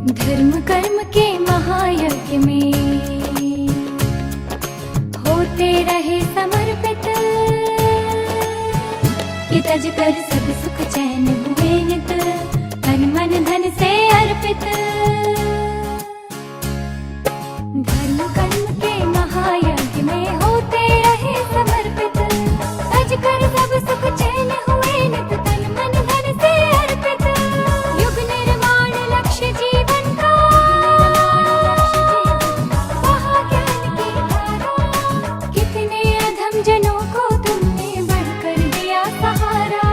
धर्म कर्म के महायज्ञ में होते रहे समर्पित, कि तज कर सब सुख चैन हुए नित, तन मन धन से अर्पित। धर्म कर्म के महायज्ञ में होते रहे समर्पित, तज कर सब सुख चैन हुए नित, तन मन धन से अर्पित। युग निर्माण लक्ष्य जीवन का, वहाँ ज्ञान की धारा, कितने अधम जनों को तुमने बढ़कर दिया सहारा।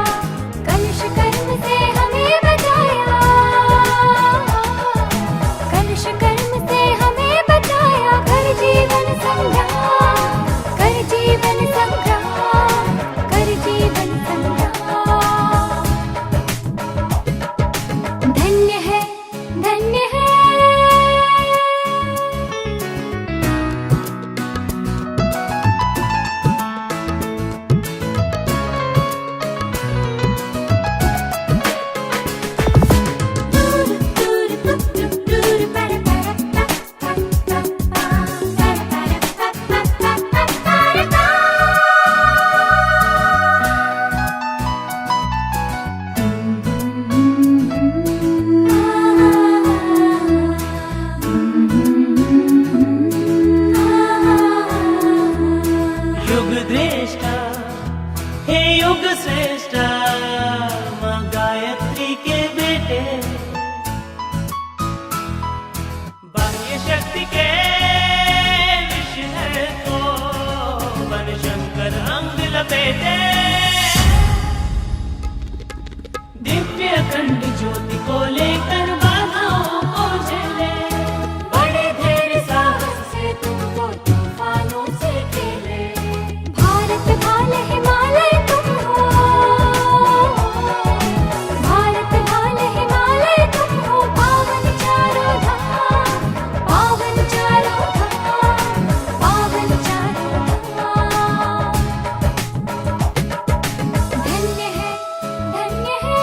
कलुष कर्म से हमें बचाया, कलुष कर्म से हमें बचाया। कर जीवन संग्राम, कर जीवन संग्राम, कर जीवन संग्राम। धन्य है, धन्य है। युग द्रेष्टा हे युग श्रेष्ठा, माँ गायत्री के बेटे, बाह्य शक्ति के विषय को बन शंकर अंग लपेटे। दिव्य अखंड ज्योति को लेकर बाधाओं को झेले, बड़े धैर्य साहस से तुमको तूफानों से खेले। भारत भाल हिमालय तुम हो, भारत भाल हिमालय तुम हो। पावन चारों धाम, पावन चारों धाम, पावन चारों धाम। धन्य है, धन्य है।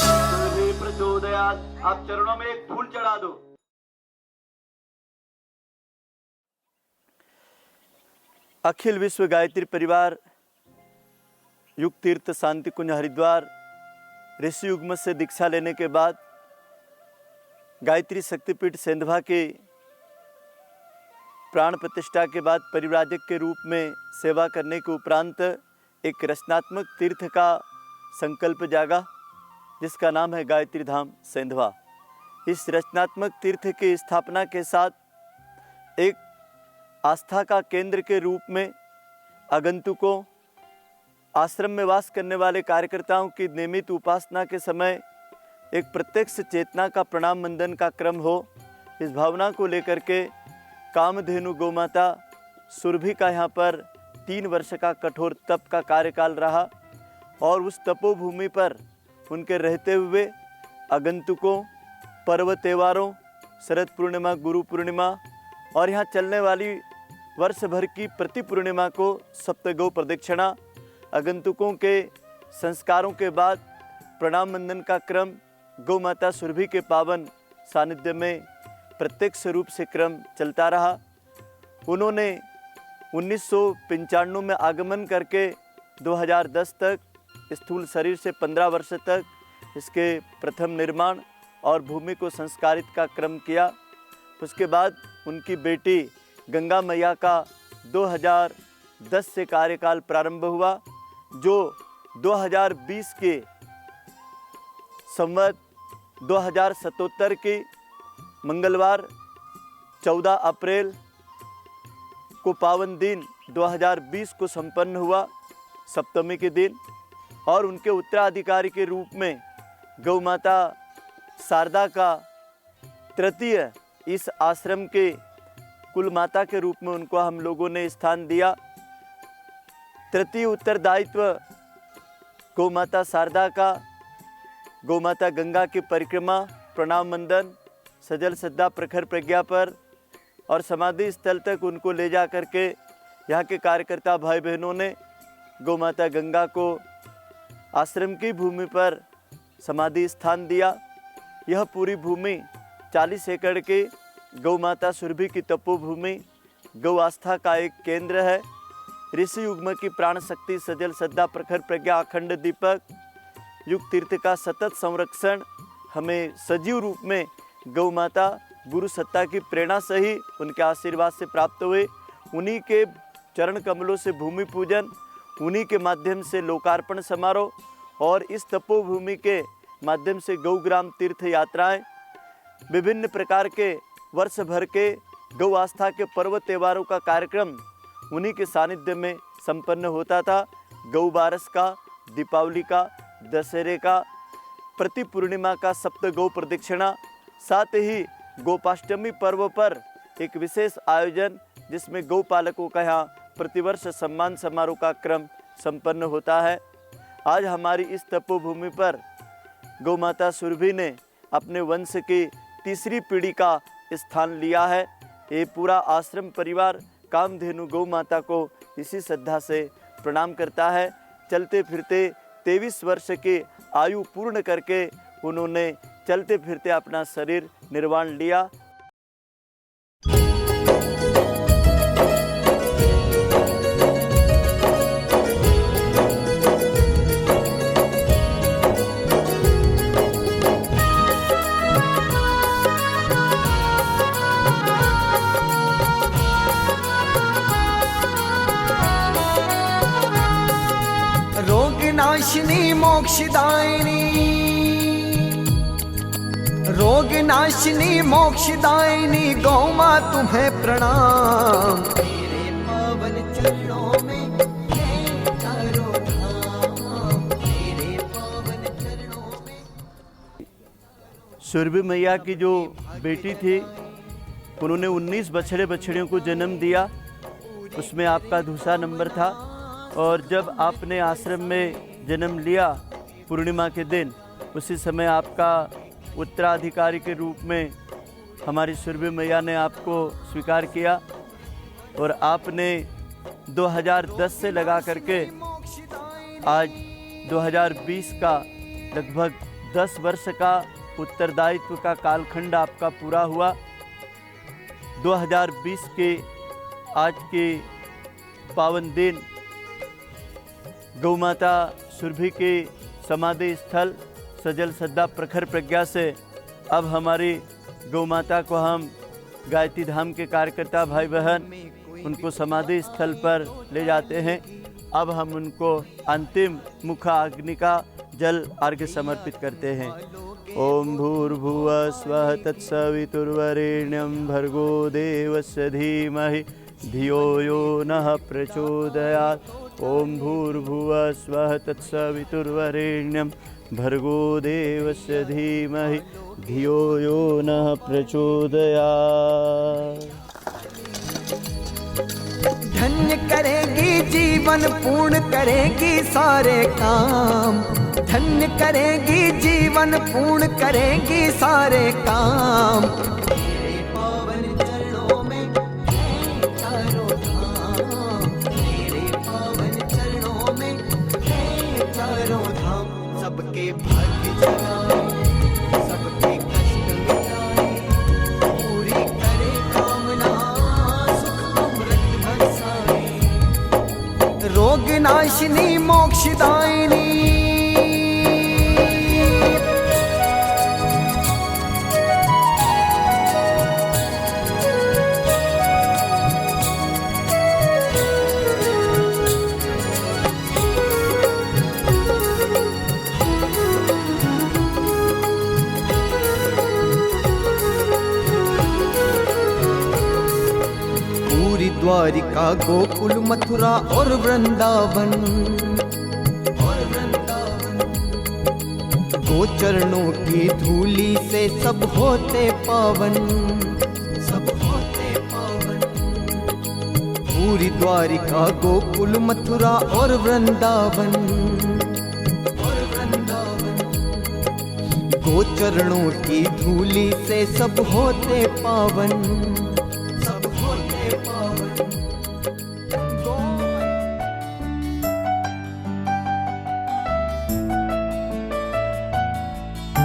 सर्वे प्रचोदयात्। आप चरणों में एक फूल चढ़ा दो। अखिल विश्व गायत्री परिवार युग तीर्थ शांति कुंज हरिद्वार ऋषि युग्म से दीक्षा लेने के बाद गायत्री शक्तिपीठ सेंधवा के प्राण प्रतिष्ठा के बाद परिव्राजक के रूप में सेवा करने के उपरांत एक रचनात्मक तीर्थ का संकल्प जागा, जिसका नाम है गायत्री धाम सेंधवा। इस रचनात्मक तीर्थ की स्थापना के साथ एक आस्था का केंद्र के रूप में आगंतुकों, आश्रम में वास करने वाले कार्यकर्ताओं की नियमित उपासना के समय एक प्रत्यक्ष चेतना का प्रणाम वंदन का क्रम हो, इस भावना को लेकर के कामधेनु गौमाता सुरभि का यहाँ पर 3 वर्ष का कठोर तप का कार्यकाल रहा। और उस तपोभूमि पर उनके रहते हुए आगंतुकों, पर्व त्योहारों, शरद पूर्णिमा, गुरु पूर्णिमा और यहाँ चलने वाली वर्ष भर की प्रति पूर्णिमा को सप्तगौ प्रदक्षिणा, आगंतुकों के संस्कारों के बाद प्रणाम वंदन का क्रम गौ माता सुरभि के पावन सानिध्य में प्रत्यक्ष रूप से क्रम चलता रहा। उन्होंने 1995 में आगमन करके 2010 तक स्थूल शरीर से 15 वर्ष तक इसके प्रथम निर्माण और भूमि को संस्कारित का क्रम किया। उसके बाद उनकी बेटी गंगा मैया का 2010 से कार्यकाल प्रारंभ हुआ, जो 2020 के संवत 2077 की मंगलवार 14 अप्रैल को पावन दिन 2020 को संपन्न हुआ, सप्तमी के दिन। और उनके उत्तराधिकारी के रूप में गौ माता शारदा का तृतीय इस आश्रम के कुल माता के रूप में उनको हम लोगों ने स्थान दिया। तृतीय उत्तरदायित्व गौ माता शारदा का, गौ माता गंगा की परिक्रमा, प्रणाम वंदन, सजल श्रद्धा प्रखर प्रज्ञा पर और समाधि स्थल तक उनको ले जा करके यहाँ के कार्यकर्ता भाई बहनों ने गौ माता गंगा को आश्रम की भूमि पर समाधि स्थान दिया। यह पूरी भूमि 40 एकड़ के गौ माता सुरभि की तपोभूमि गौ आस्था का एक केंद्र है। ऋषि युग्म की प्राण शक्ति सजल श्रद्धा प्रखर प्रज्ञा अखंड दीपक युग तीर्थ का सतत संरक्षण हमें सजीव रूप में गौ माता गुरु सत्ता की प्रेरणा से ही उनके आशीर्वाद से प्राप्त हुए। उन्हीं के चरण कमलों से भूमि पूजन, उन्हीं के माध्यम से लोकार्पण समारोह और इस तपोभूमि के माध्यम से गौग्राम तीर्थ यात्राएं, विभिन्न प्रकार के वर्ष भर के गौ आस्था के पर्व त्योहारों का कार्यक्रम उन्हीं के सानिध्य में संपन्न होता था। गौ बारस का, दीपावली का, दशहरे का, प्रति पूर्णिमा का सप्त गौ प्रदक्षिणा, साथ ही गोपाष्टमी पर्व पर एक विशेष आयोजन जिसमें गौ पालकों का यहाँ प्रतिवर्ष सम्मान समारोह का क्रम संपन्न होता है। आज हमारी इस तपोभूमि पर गौ माता सुरभि ने अपने वंश की तीसरी पीढ़ी का स्थान लिया है। ये पूरा आश्रम परिवार कामधेनु गौ माता को इसी श्रद्धा से प्रणाम करता है। चलते फिरते 23 वर्ष की आयु पूर्ण करके उन्होंने चलते फिरते अपना शरीर निर्वाण लिया। नाशिनी मोक्षदायिनी, रोग नाशिनी मोक्षदायिनी गौ मां तुम्हें प्रणाम। तेरे पावन चरणों में है चारों धाम, तेरे पावन चरणों में। सुरभि मैया की जो बेटी थी उन्होंने 19 बछड़े बछड़ियों को जन्म दिया, उसमें आपका दूसरा नंबर था। और जब आपने आश्रम में जन्म लिया पूर्णिमा के दिन, उसी समय आपका उत्तराधिकारी के रूप में हमारी सुरभि मैया ने आपको स्वीकार किया और आपने 2010 से लगा करके आज 2020 का लगभग 10 वर्ष का उत्तरदायित्व का कालखंड आपका पूरा हुआ। 2020 के आज के पावन दिन गौ माता सुरभि के समाधि स्थल सजल श्रद्धा प्रखर प्रज्ञा से अब हमारी गौ माता को हम गायत्री धाम के कार्यकर्ता भाई बहन उनको समाधि स्थल पर ले जाते हैं। अब हम उनको अंतिम मुखा अग्नि का जल अर्घ्य समर्पित करते हैं। ओम भूर्भुवः स्वः तत्सवितुर्वरेण्यं भर्गो देवस्य धीमहि धियो यो नः प्रचोदयात्। ओम भूर्भुवः स्वः तत्सवितुर्वरेण्यं भर्गो देवस्य धीमहि धियो यो नः प्रचोदयात्। धन्य करेगी जीवन, पूर्ण करेगी सारे काम। धन्य करेगी जीवन, पूर्ण करेगी सारे काम। तेरे पावन चरणों में है चारों धाम, तेरे पावन चरणों में है चारों धाम। सबके भाग्य जगाए, सबके कष्ट मिटाए, पूरी करे कामना, सुख अमृत बरसाए। रोग नाशिनी मोक्षदायिनी, द्वारिका गोकुल मथुरा और वृंदावन, गोचरणों की धूली से सब होते पावन, सब होते पावन। पूरी द्वारिका गोकुल मथुरा और वृंदावन, गोचरणों की धूली से सब होते पावन।